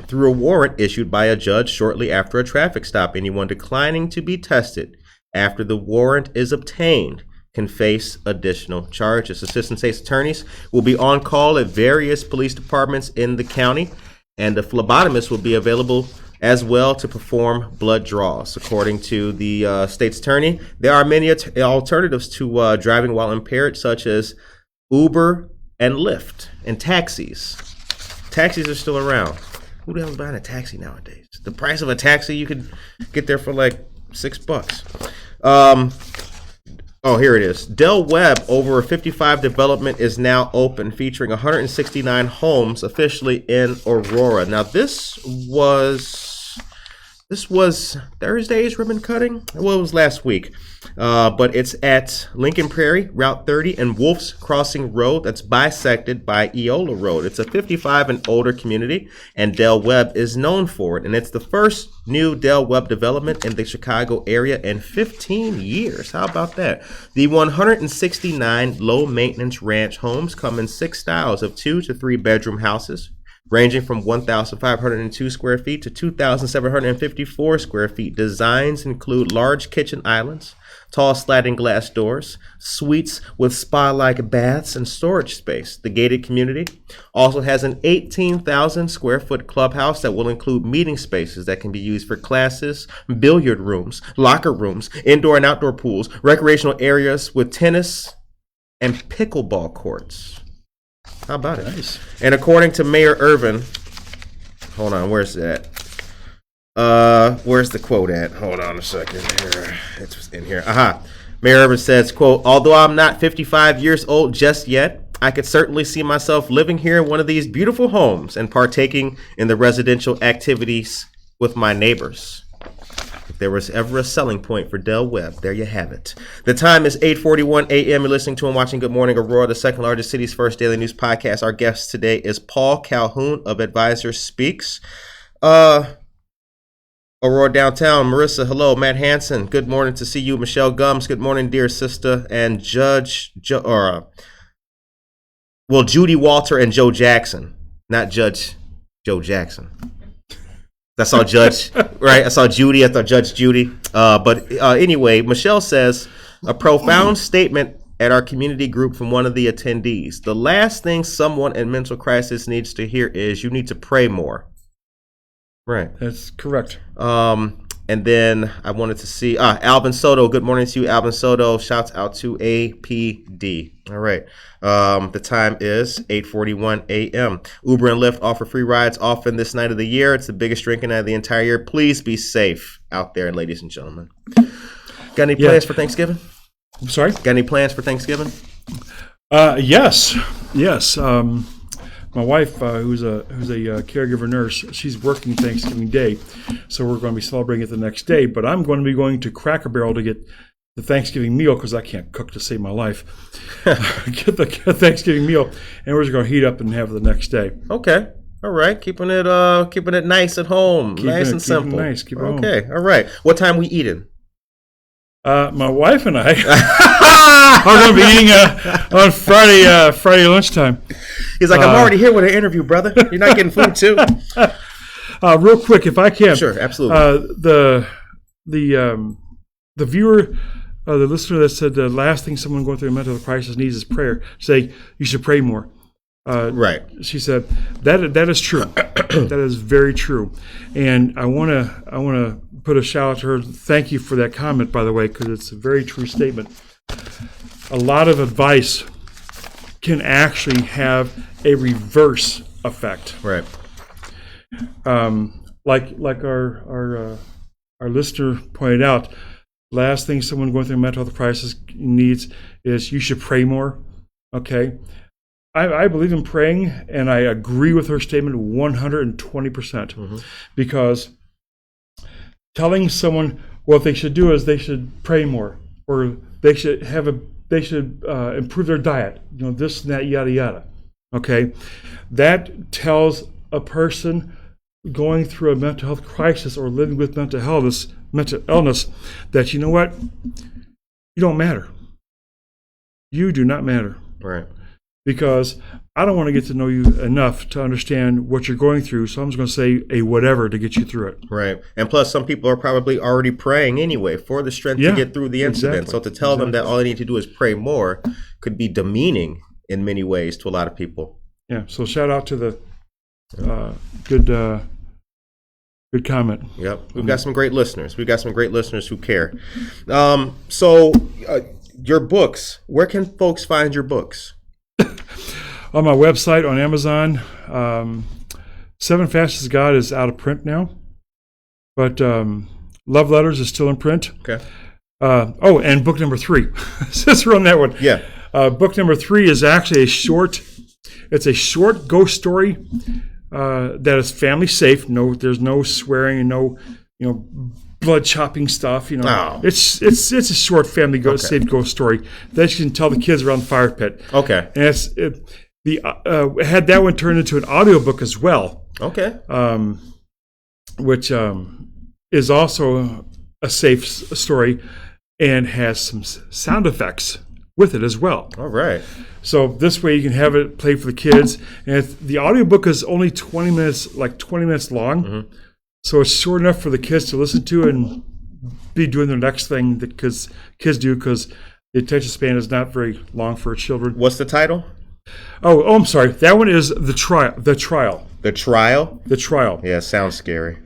through a warrant issued by a judge shortly after a traffic stop. Anyone declining to be tested after the warrant is obtained can face additional charges. Assistant state's attorneys will be on call at various police departments in the county, and a phlebotomist will be available as well to perform blood draws. According to the state's attorney, there are many alternatives to driving while impaired, such as Uber and Lyft and taxis. Taxis are still around. Who the hell is buying a taxi nowadays? The price of a taxi, you could get there for like $6. Oh, here it is. Del Webb over 55 development is now open, featuring 169 homes officially in Aurora. Now, this was Thursday's ribbon cutting. Well, it was last week. But it's at Lincoln Prairie, Route 30, and Wolf's Crossing Road. That's bisected by Eola Road. It's a 55 and older community, and Del Webb is known for it. And it's the first new Del Webb development in the Chicago area in 15 years. How about that? The 169 low-maintenance ranch homes come in 6 styles of 2 to 3 bedroom houses, ranging from 1,502 square feet to 2,754 square feet. Designs include large kitchen islands, tall sliding glass doors, suites with spa-like baths, and storage space. The gated community also has an 18,000 square foot clubhouse that will include meeting spaces that can be used for classes, billiard rooms, locker rooms, indoor and outdoor pools, recreational areas with tennis and pickleball courts. How about it? Nice. And according to Mayor Irvin, hold on, where's that? Where's the quote at? Hold on a second here. It's in here. Mayor Irvin says, quote, although I'm not 55 years old just yet, I could certainly see myself living here in one of these beautiful homes and partaking in the residential activities with my neighbors. If there was ever a selling point for Del Webb, there you have it. The time is 8:41 a.m. You're listening to and watching Good Morning Aurora, the second largest city's first daily news podcast. Our guest today is Paul Calhoun of Advisor Speaks. Aurora Downtown, Marissa, hello. Matt Hansen, good morning to see you. Michelle Gums, good morning, dear sister. And Judy Walter and Joe Jackson, not Judge Joe Jackson. I saw Judge, right? I saw Judy. I thought Judge Judy. But anyway, Michelle says, a profound statement at our community group from one of the attendees. The last thing someone in mental crisis needs to hear is you need to pray more. Right. That's correct. And then I wanted to see Alvin Soto. Good morning to you, Alvin Soto. Shouts out to APD. All right. The time is 8:41 a.m. Uber and Lyft offer free rides often this night of the year. It's the biggest drinking night of the entire year. Please be safe out there, ladies and gentlemen. Got any plans for Thanksgiving? I'm sorry? Got any plans for Thanksgiving? Yes. My wife, who's a caregiver nurse, she's working Thanksgiving Day, so we're going to be celebrating it the next day. But I'm going to be going to Cracker Barrel to get the Thanksgiving meal because I can't cook to save my life. Get the Thanksgiving meal, and we're just going to heat up and have it the next day. Okay. All right. Keeping it nice at home. Nice and simple. Nice. Keep it home. Okay. All right. What time we eating? My wife and I are going to be eating on Friday lunchtime. He's like, I'm already here with an interview, brother. You're not getting food too? Real quick, if I can. Sure, absolutely. The viewer, the listener that said the last thing someone going through a mental crisis needs is prayer. Say you should pray more. Right. She said that is true. That is very true. And I want to put a shout out to her. Thank you for that comment, by the way, because it's a very true statement. A lot of advice can actually have a reverse effect. Right. Like our listener pointed out, last thing someone going through a mental health crisis needs is you should pray more. Okay. I believe in praying, and I agree with her statement 120%, because telling someone what they should do is they should pray more, or they should improve their diet, this and that, yada yada. Okay, that tells a person going through a mental health crisis or living with mental illness that, you know what, you don't matter. You do not matter. Right. Because I don't want to get to know you enough to understand what you're going through, so I'm just going to say a whatever to get you through it. Right. And plus, some people are probably already praying anyway for the strength to get through the incident. Exactly. So to tell them that all they need to do is pray more could be demeaning in many ways to a lot of people. Yeah. So shout out to the good comment. Yep. We've got some great listeners. We've got some great listeners who care. So your books, where can folks find your books? On my website, on Amazon. Seven Facets of God is out of print now, but Love Letters is still in print. Okay. And book number 3. Since we're on that one. Yeah. Book number 3 is actually it's a short ghost story that is family safe. There's no swearing and no, blood chopping stuff. Oh. It's a short family safe ghost story that you can tell the kids around the fire pit. Okay. And had that one turned into an audiobook as well. Okay. Which is also a safe story and has some sound effects with it as well. All right. So this way you can have it play for the kids. And the audiobook is only 20 minutes long. Mm-hmm. So it's short enough for the kids to listen to and be doing their next thing that kids do, because the attention span is not very long for children. What's the title? Oh, I'm sorry. That one is The Trial. The Trial? The Trial. Yeah, sounds scary.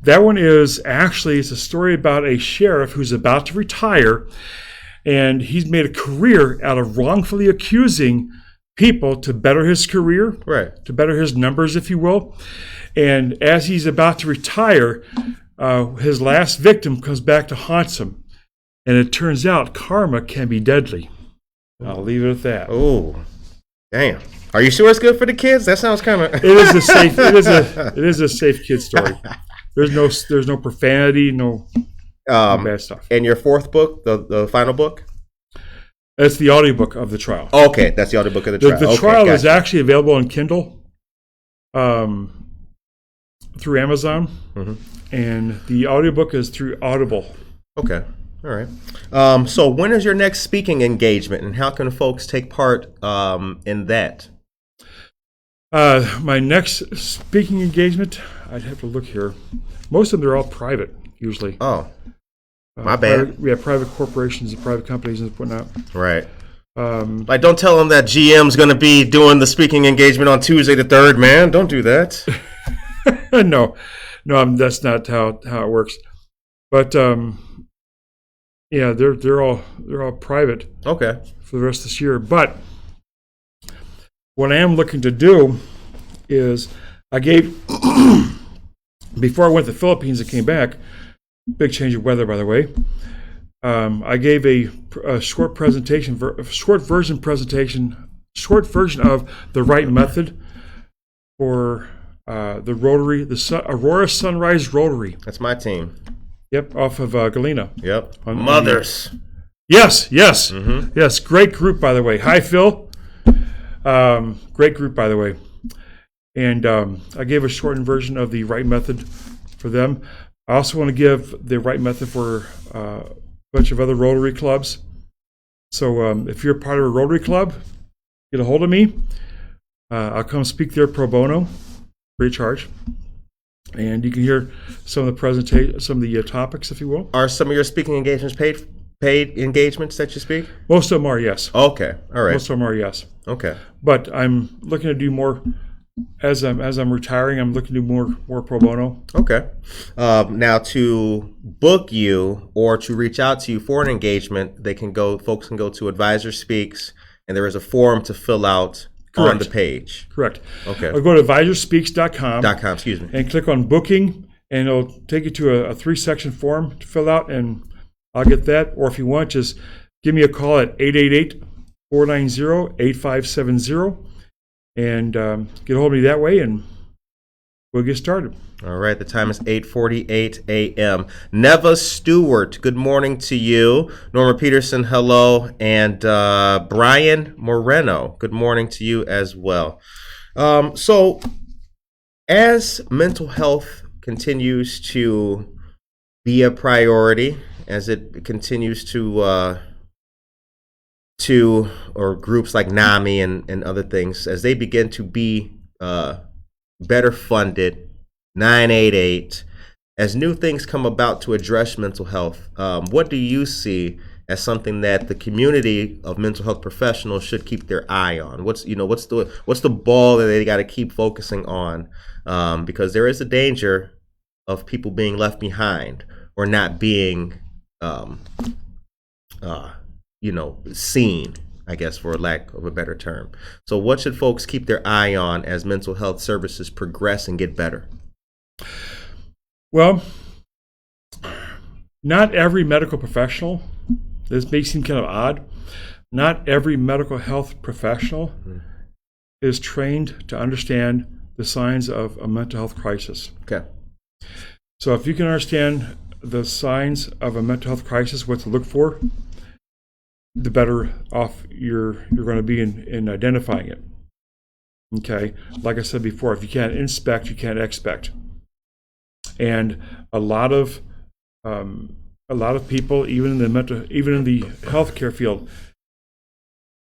That one is actually, it's a story about a sheriff who's about to retire, and he's made a career out of wrongfully accusing people to better his career, right? To better his numbers, if you will. And as he's about to retire, his last victim comes back to haunt him. And it turns out karma can be deadly. I'll leave it at that. Oh, damn. Are you sure it's good for the kids? That sounds kind of... It is a safe kid story. There's no profanity, no bad stuff. And your fourth book, the final book? That's the audiobook of The Trial. Okay, that's the audiobook of The Trial. The Trial is actually available on Kindle through Amazon, and the audiobook is through Audible. Okay, all right. So when is your next speaking engagement, and how can folks take part in that? My next speaking engagement, I'd have to look here. Most of them are all private, usually. Oh, my bad. We have private corporations and private companies and whatnot. Right. Like, don't tell them that GM's going to be doing the speaking engagement on Tuesday the 3rd, man. Don't do that. No, that's not how it works. But yeah, they're all private. Okay. For the rest of this year. But what I am looking to do is I gave before I went to the Philippines and came back. Big change of weather, by the way. I gave a short version of the right method for the Rotary, the Aurora Sunrise Rotary. That's my team. Yep, off of Galena. Yep. Mothers. Yes. Mm-hmm. Yes, great group, by the way. Hi, Phil. Great group, by the way. And I gave a shortened version of the right method for them. I also want to give the right method for a bunch of other Rotary clubs. So if you're part of a Rotary club, get a hold of me. I'll come speak there pro bono, free of charge. And you can hear some of the topics, if you will. Are some of your speaking engagements paid engagements that you speak? Most of them are, yes. Okay, all right. Most of them are, yes. Okay. But I'm looking to do more. As I'm retiring, I'm looking to do more pro bono. Okay. Now, to book you or to reach out to you for an engagement, folks can go to Advisor Speaks, and there is a form to fill out on the page. Correct. Okay. I'll go to advisorspeaks.com. Excuse me. And click on booking, and it'll take you to a 3-section form to fill out, and I'll get that. Or if you want, just give me a call at 888-490-8570 and get a hold of me that way, and we'll get started. All right, the time is 8:48 a.m. Neva Stewart, good morning to you. Norma Peterson, hello. And Brian Moreno, good morning to you as well. So as mental health continues to be a priority, as it continues to or groups like NAMI and other things, as they begin to be better funded, 988, as new things come about to address mental health, what do you see as something that the community of mental health professionals should keep their eye on? What's the ball that they got to keep focusing on? Because there is a danger of people being left behind or not being seen, I guess, for lack of a better term. So what should folks keep their eye on as mental health services progress and get better? Well, not every medical professional, this may seem kind of odd, not every medical health professional is trained to understand the signs of a mental health crisis. Okay. So if you can understand the signs of a mental health crisis, what to look for, the better off you're going to be in identifying it. Okay, like I said before, if you can't inspect, you can't expect. And a lot of people, even in the healthcare field,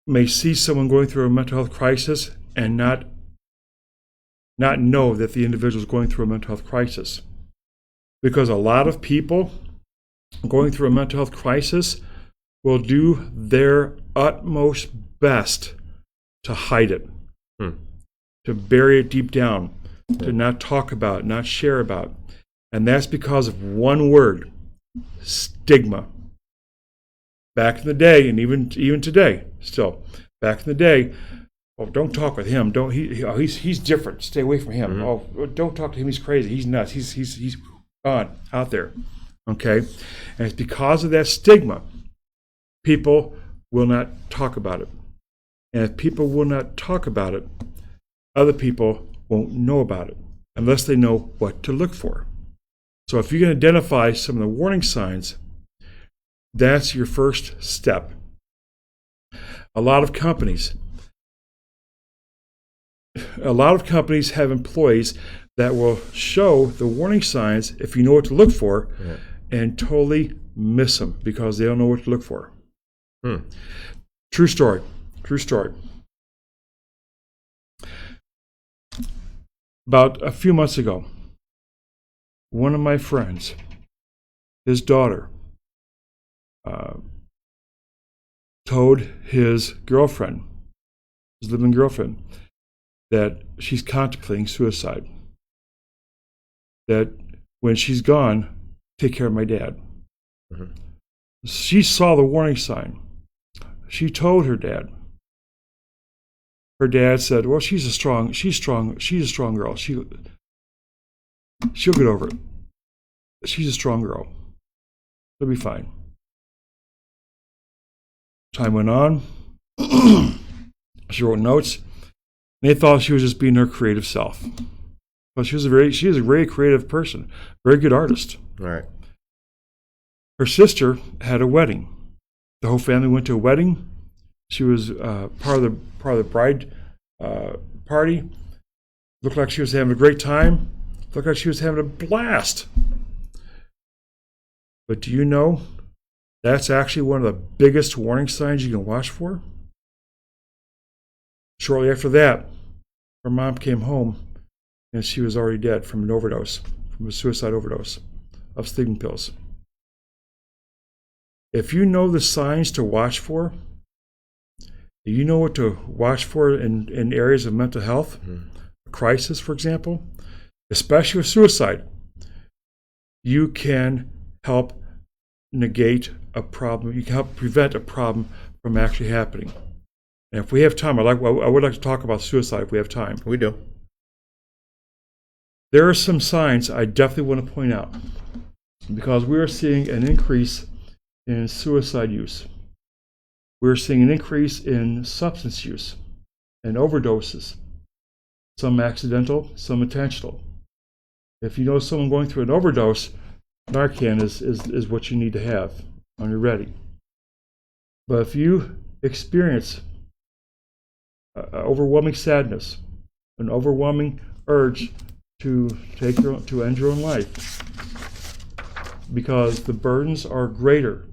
may see someone going through a mental health crisis and not know that the individual is going through a mental health crisis, because a lot of people going through a mental health crisis will do their utmost best to hide it, to bury it deep down, to not talk about, not share about. And that's because of one word: stigma. Back in the day, and even today, still, back in the day, oh, don't talk with him. He's different. Stay away from him. Oh, don't talk to him. He's crazy. He's nuts. He's gone out there. Okay, and it's because of that stigma. People will not talk about it. And if people will not talk about it, other people won't know about it unless they know what to look for. So if you can identify some of the warning signs, that's your first step. A lot of companies have employees that will show the warning signs if you know what to look for, and totally miss them because they don't know what to look for. True story. About a few months ago, one of my friends, his daughter, told his girlfriend, his living girlfriend, that she's contemplating suicide. That when she's gone, take care of my dad. She saw the warning sign. She told her dad. Her dad said, "Well, she's a strong girl. She'll get over it. She's a strong girl. She'll be fine." Time went on. She wrote notes. And they thought she was just being her creative self. But she is a very creative person, very good artist. All right. Her sister had a wedding. The whole family went to a wedding. She was part of the bride party. Looked like she was having a great time. Looked like she was having a blast. But do you know that's actually one of the biggest warning signs you can watch for? Shortly after that, her mom came home and she was already dead from an overdose, from a suicide overdose of sleeping pills. If you know the signs to watch for, you know what to watch for in areas of mental health, a crisis, for example, especially with suicide, you can help negate a problem. You can help prevent a problem from actually happening. And if we have time, I would like to talk about suicide if we have time. We do. There are some signs I definitely want to point out because we are seeing an increase in suicide use. We're seeing an increase in substance use and overdoses, some accidental, some intentional. If you know someone going through an overdose, Narcan is what you need to have when you're ready. But if you experience overwhelming sadness, an overwhelming urge to end your own life, because the burdens are greater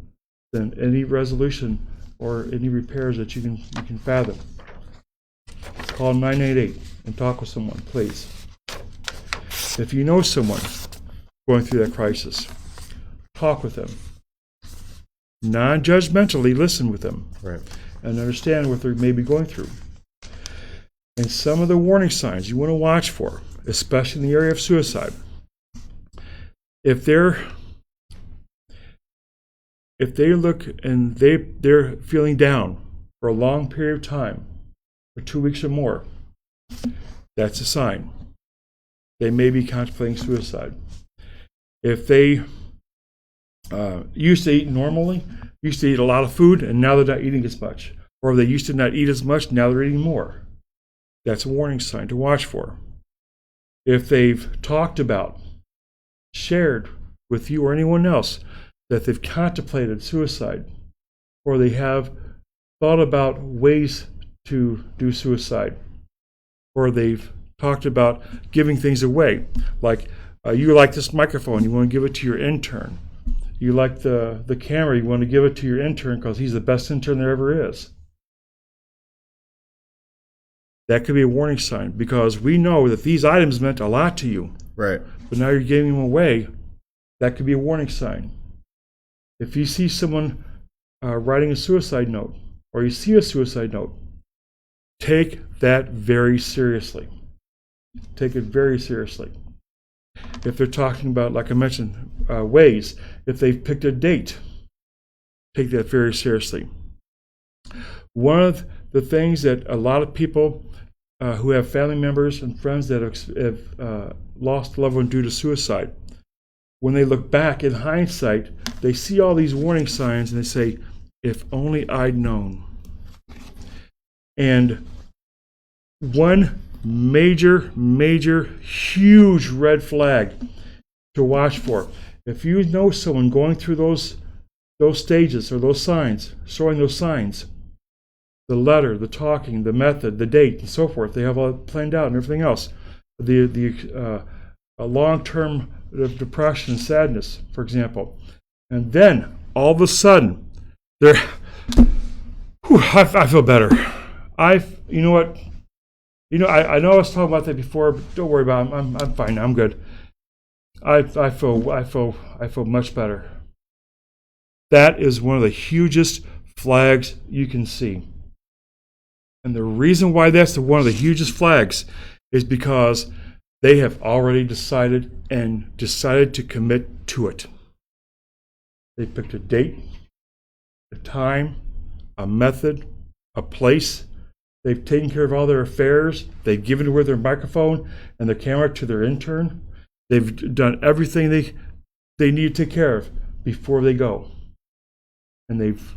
than any resolution or any repairs that you can fathom, call 988 and talk with someone, please. If you know someone going through that crisis, talk with them. Non-judgmentally listen with them, Right. and understand what they may be going through. And some of the warning signs you want to watch for, especially in the area of suicide, if they look and they're feeling down for a long period of time, for 2 weeks or more, that's a sign. They may be contemplating suicide. If they used to eat normally, used to eat a lot of food, and now they're not eating as much, or they used to not eat as much, now they're eating more, that's a warning sign to watch for. If they've talked about, shared with you or anyone else that they've contemplated suicide, or they have thought about ways to do suicide, or they've talked about giving things away, like you like this microphone, you want to give it to your intern. You like the camera, you want to give it to your intern because he's the best intern there ever is. That could be a warning sign, because we know that these items meant a lot to you. Right. But now you're giving them away. That could be a warning sign. If you see someone writing a suicide note, or you see a suicide note, take that very seriously. Take it very seriously. If they're talking about, like I mentioned, ways, if they've picked a date, take that very seriously. One of the things that a lot of people who have family members and friends that have lost a loved one due to suicide, when they look back in hindsight, they see all these warning signs and they say, if only I'd known. And one major, huge red flag to watch for, if you know someone going through those stages or those signs, showing those signs, the letter, the talking, the method, the date, and so forth, they have all planned out and everything else. The long-term depression and sadness, for example. And then, all of a sudden, I feel better. You know what? I know I was talking about that before, but don't worry about it. I'm fine. I'm good. I feel much better. That is one of the hugest flags you can see. And the reason why that's one of the hugest flags is because they have already decided to commit to it. They picked a date, a time, a method, a place. They've taken care of all their affairs. They've given away their microphone and their camera to their intern. They've done everything they need to take care of before they go. And they've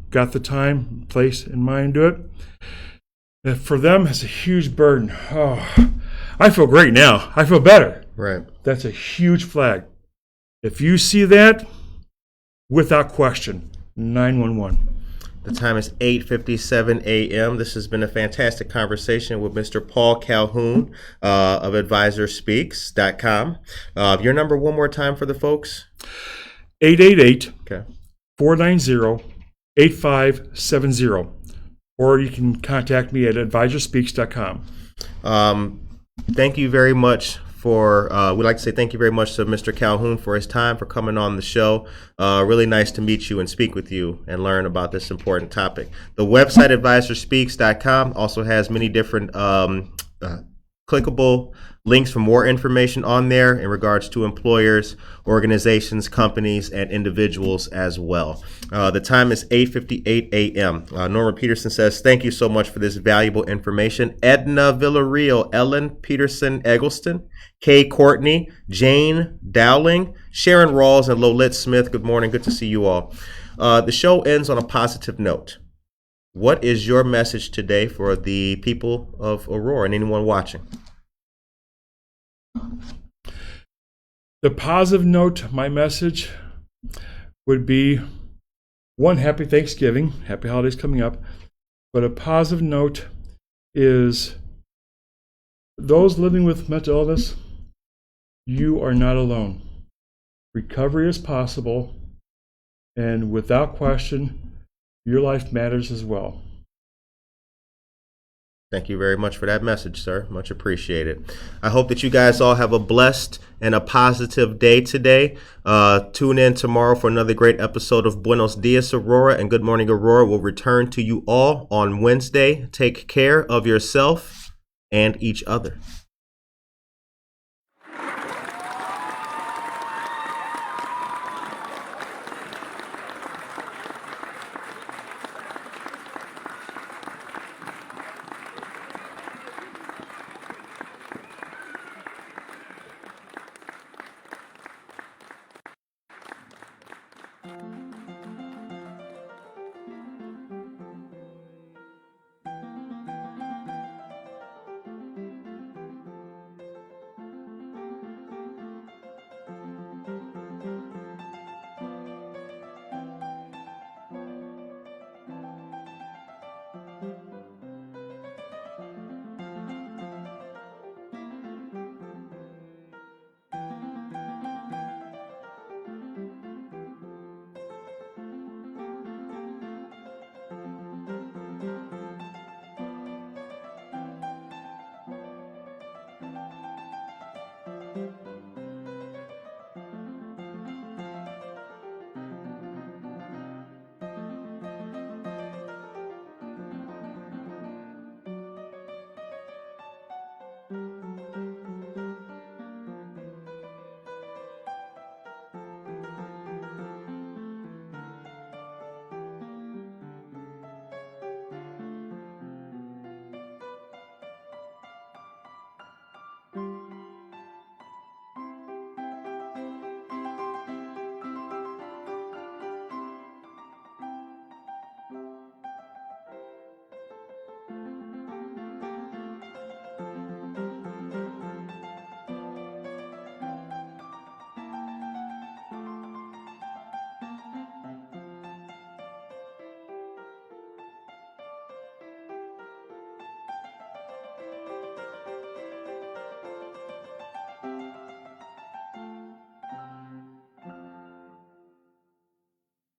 got the time, place, and mind to do it. And for them, it's a huge burden. Oh, I feel great now. I feel better. Right. That's a huge flag. If you see that, without question, 911. The time is 8:57 a.m. This has been a fantastic conversation with Mr. Paul Calhoun of AdvisorSpeaks.com. Your number one more time for the folks? 888-490-8570. Or you can contact me at AdvisorSpeaks.com. Thank you very much we'd like to say thank you very much to Mr. Calhoun for his time, for coming on the show. Really nice to meet you and speak with you and learn about this important topic. The website AdvisorSpeaks.com also has many different clickable links for more information on there in regards to employers, organizations, companies, and individuals as well. The time is 8:58 a.m. Norma Peterson says, thank you so much for this valuable information. Edna Villarreal, Ellen Peterson Eggleston, Kay Courtney, Jane Dowling, Sharon Rawls, and Lolette Smith. Good morning. Good to see you all. The show ends on a positive note. What is your message today for the people of Aurora and anyone watching? The positive note, my message would be, one, happy Thanksgiving, happy holidays coming up. But a positive note is those living with mental illness, you are not alone. Recovery is possible, and without question, your life matters as well. Thank you very much for that message, sir. Much appreciated. I hope that you guys all have a blessed and a positive day today. Tune in tomorrow for another great episode of Buenos Dias, Aurora, and Good Morning, Aurora will return to you all on Wednesday. Take care of yourself and each other.